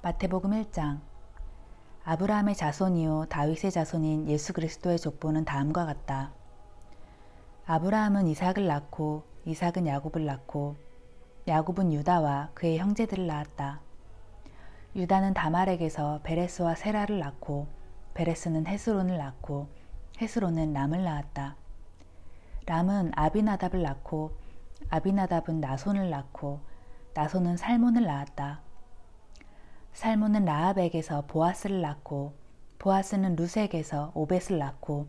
마태복음 1장. 아브라함의 자손이요 다윗의 자손인 예수 그리스도의 족보는 다음과 같다. 아브라함은 이삭을 낳고 이삭은 야곱을 낳고 야곱은 유다와 그의 형제들을 낳았다. 유다는 다말에게서 베레스와 세라를 낳고 베레스는 헤스론을 낳고 헤스론은 람을 낳았다. 람은 아비나답을 낳고 아비나답은 나손을 낳고 나손은 살몬을 낳았다. 살몬은 라합에게서 보아스를 낳고 보아스는 루색에서 오벳을 낳고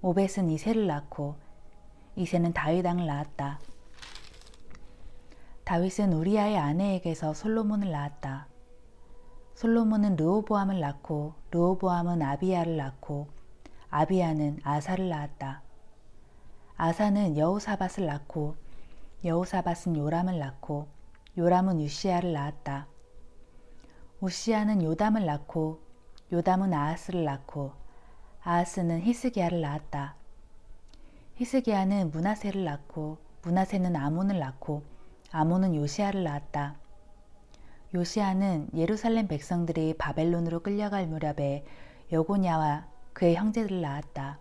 오벳은 이새를 낳고 이새는 다윗 왕을 낳았다. 다윗은 우리아의 아내에게서 솔로몬을 낳았다. 솔로몬은 르호보암을 낳고 르호보암은 아비야를 낳고 아비야는 아사를 낳았다. 아사는 여호사밧을 낳고 여호사밧은 요람을 낳고 요람은 우시야를 낳았다. 우시야는 요담을 낳고 요담은 아하스를 낳고 아하스는 히스기야를 낳았다. 히스기야는 므낫세를 낳고 므낫세는 아몬을 낳고 아몬은 요시야를 낳았다. 요시야는 예루살렘 백성들이 바벨론으로 끌려갈 무렵에 여고냐와 그의 형제들을 낳았다.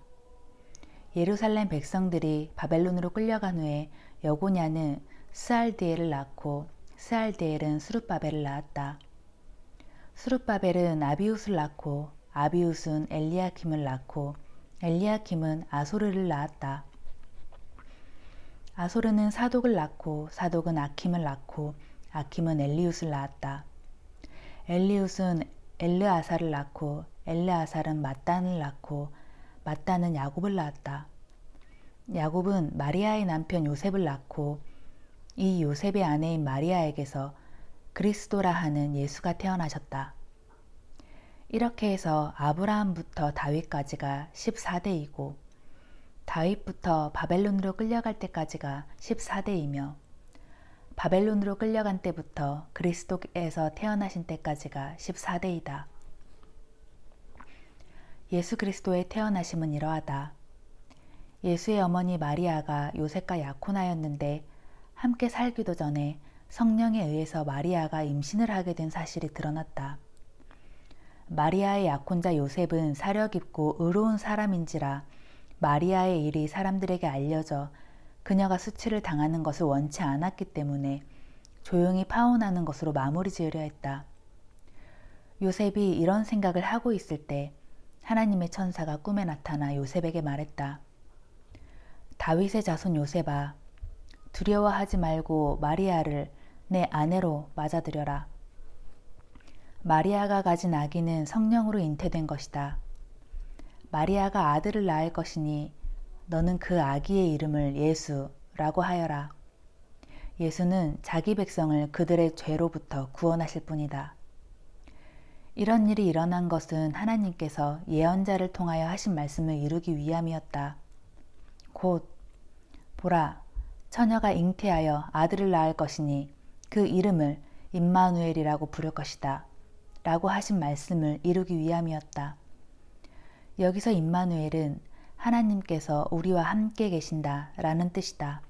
예루살렘 백성들이 바벨론으로 끌려간 후에 여고냐는 스알디엘을 낳고 스알디엘은 스룹바벨을 낳았다. 스룹바벨은 아비웃을 낳고 아비웃은 엘리야킴을 낳고 엘리야킴은 아소르를 낳았다. 아소르는 사독을 낳고 사독은 아킴을 낳고 아킴은 엘리웃을 낳았다. 엘리웃은 엘르아사를 낳고 엘르아살은 mat단을 낳고 mat단은 야곱을 낳았다. 야곱은 마리아의 남편 요셉을 낳고 이 요셉의 아내인 마리아에게서 그리스도라 하는 예수가 태어나셨다. 이렇게 해서 아브라함부터 다윗까지가 14대이고 다윗부터 바벨론으로 끌려갈 때까지가 14대이며 바벨론으로 끌려간 때부터 그리스도에서 태어나신 때까지가 14대이다. 예수 그리스도의 태어나심은 이러하다. 예수의 어머니 마리아가 요셉과 약혼하였는데 함께 살기도 전에 성령에 의해서 마리아가 임신을 하게 된 사실이 드러났다. 마리아의 약혼자 요셉은 사려 깊고 의로운 사람인지라 마리아의 일이 사람들에게 알려져 그녀가 수치를 당하는 것을 원치 않았기 때문에 조용히 파혼하는 것으로 마무리 지으려 했다. 요셉이 이런 생각을 하고 있을 때 하나님의 천사가 꿈에 나타나 요셉에게 말했다. 다윗의 자손 요셉아, 두려워하지 말고 마리아를 내 아내로 맞아들여라. 마리아가 가진 아기는 성령으로 잉태된 것이다. 마리아가 아들을 낳을 것이니 너는 그 아기의 이름을 예수라고 하여라. 예수는 자기 백성을 그들의 죄로부터 구원하실 뿐이다. 이런 일이 일어난 것은 하나님께서 예언자를 통하여 하신 말씀을 이루기 위함이었다. 곧 보라, 처녀가 잉태하여 아들을 낳을 것이니 그 이름을 임마누엘이라고 부를 것이다. 라고 하신 말씀을 이루기 위함이었다. 여기서 임마누엘은 하나님께서 우리와 함께 계신다 라는 뜻이다.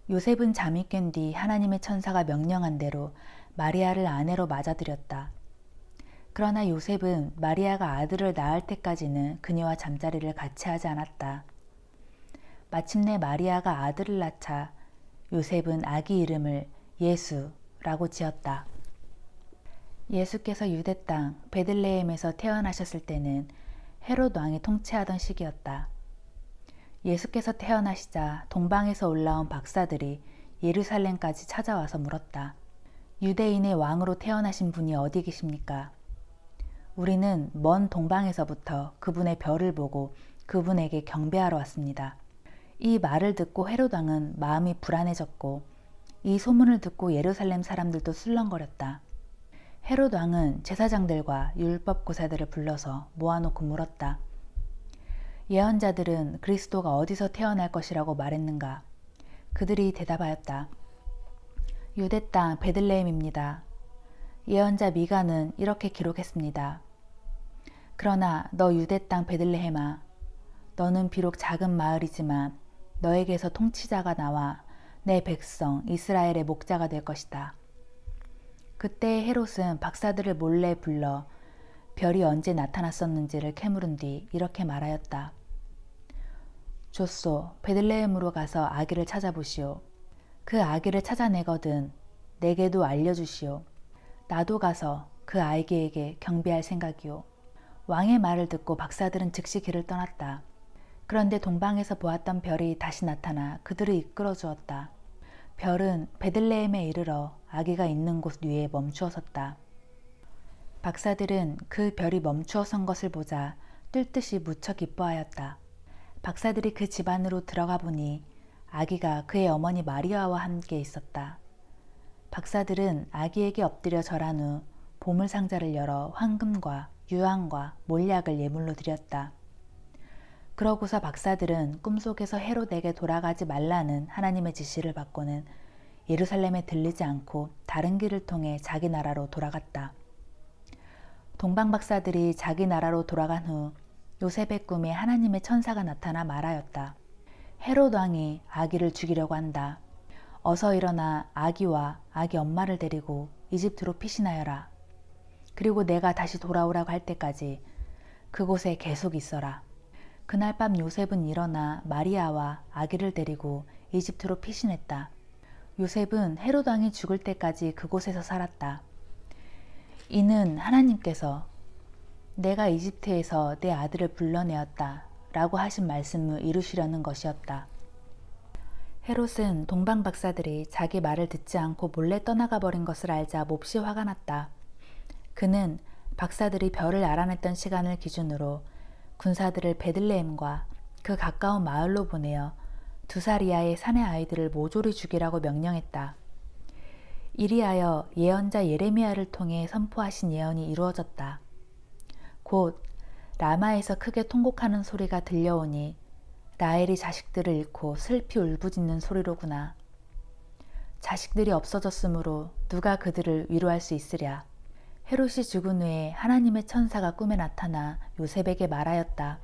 요셉은 잠이 깬 뒤 하나님의 천사가 명령한 대로 마리아를 아내로 맞아들였다. 그러나 요셉은 마리아가 아들을 낳을 때까지는 그녀와 잠자리를 같이 하지 않았다. 마침내 마리아가 아들을 낳자 요셉은 아기 이름을 예수라고 지었다. 예수께서 유대 땅 베들레헴에서 태어나셨을 때는 헤롯 왕이 통치하던 시기였다. 예수께서 태어나시자 동방에서 올라온 박사들이 예루살렘까지 찾아와서 물었다. 유대인의 왕으로 태어나신 분이 어디 계십니까? 우리는 먼 동방에서부터 그분의 별을 보고 그분에게 경배하러 왔습니다. 이 말을 듣고 헤롯 왕은 마음이 불안해졌고 이 소문을 듣고 예루살렘 사람들도 술렁거렸다. 헤롯 왕은 제사장들과 율법 고사들을 불러서 모아놓고 물었다. 예언자들은 그리스도가 어디서 태어날 것이라고 말했는가? 그들이 대답하였다. 유대 땅 베들레헴입니다. 예언자 미가는 이렇게 기록했습니다. 그러나 너 유대 땅 베들레헴아, 너는 비록 작은 마을이지만 너에게서 통치자가 나와 내 백성 이스라엘의 목자가 될 것이다. 그때 헤롯은 박사들을 몰래 불러 별이 언제 나타났었는지를 캐물은 뒤 이렇게 말하였다. 좋소, 베들레헴으로 가서 아기를 찾아보시오. 그 아기를 찾아내거든 내게도 알려주시오. 나도 가서 그 아기에게 경배할 생각이오. 왕의 말을 듣고 박사들은 즉시 길을 떠났다. 그런데 동방에서 보았던 별이 다시 나타나 그들을 이끌어 주었다. 별은 베들레헴에 이르러 아기가 있는 곳 위에 멈추어 섰다. 박사들은 그 별이 멈추어 선 것을 보자 뛸 듯이 무척 기뻐하였다. 박사들이 그 집 안으로 들어가 보니 아기가 그의 어머니 마리아와 함께 있었다. 박사들은 아기에게 엎드려 절한 후 보물상자를 열어 황금과 유황과 몰약을 예물로 드렸다. 그러고서 박사들은 꿈속에서 헤롯에게 돌아가지 말라는 하나님의 지시를 받고는 예루살렘에 들리지 않고 다른 길을 통해 자기 나라로 돌아갔다. 동방 박사들이 자기 나라로 돌아간 후 요셉의 꿈에 하나님의 천사가 나타나 말하였다. 헤롯 왕이 아기를 죽이려고 한다. 어서 일어나 아기와 아기 엄마를 데리고 이집트로 피신하여라. 그리고 내가 다시 돌아오라고 할 때까지 그곳에 계속 있어라. 그날 밤 요셉은 일어나 마리아와 아기를 데리고 이집트로 피신했다. 요셉은 헤롯 왕이 죽을 때까지 그곳에서 살았다. 이는 하나님께서 내가 이집트에서 내 아들을 불러내었다 라고 하신 말씀을 이루시려는 것이었다. 헤롯은 동방 박사들이 자기 말을 듣지 않고 몰래 떠나가 버린 것을 알자 몹시 화가 났다. 그는 박사들이 별을 알아냈던 시간을 기준으로 군사들을 베들레헴과 그 가까운 마을로 보내어 2살 이하의 사내 아이들을 모조리 죽이라고 명령했다. 이리하여 예언자 예레미야를 통해 선포하신 예언이 이루어졌다. 곧 라마에서 크게 통곡하는 소리가 들려오니 라헬이 자식들을 잃고 슬피 울부짖는 소리로구나. 자식들이 없어졌으므로 누가 그들을 위로할 수 있으랴. 헤롯이 죽은 후에 하나님의 천사가 꿈에 나타나 요셉에게 말하였다.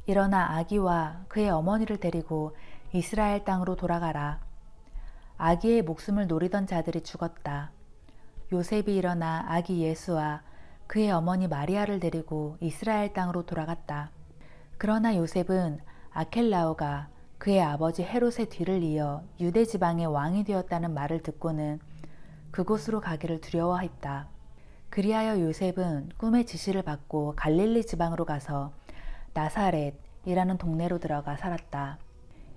일어나 아기와 그의 어머니를 데리고 이스라엘 땅으로 돌아가라. 아기의 목숨을 노리던 자들이 죽었다. 요셉이 일어나 아기 예수와 그의 어머니 마리아를 데리고 이스라엘 땅으로 돌아갔다. 그러나 요셉은 아켈라오가 그의 아버지 헤롯의 뒤를 이어 유대 지방의 왕이 되었다는 말을 듣고는 그곳으로 가기를 두려워했다. 그리하여 요셉은 꿈의 지시를 받고 갈릴리 지방으로 가서 나사렛이라는 동네로 들어가 살았다.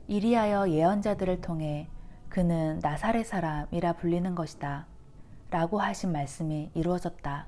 이리하여 예언자들을 통해 그는 나사렛 사람이라 불리는 것이다 라고 하신 말씀이 이루어졌다.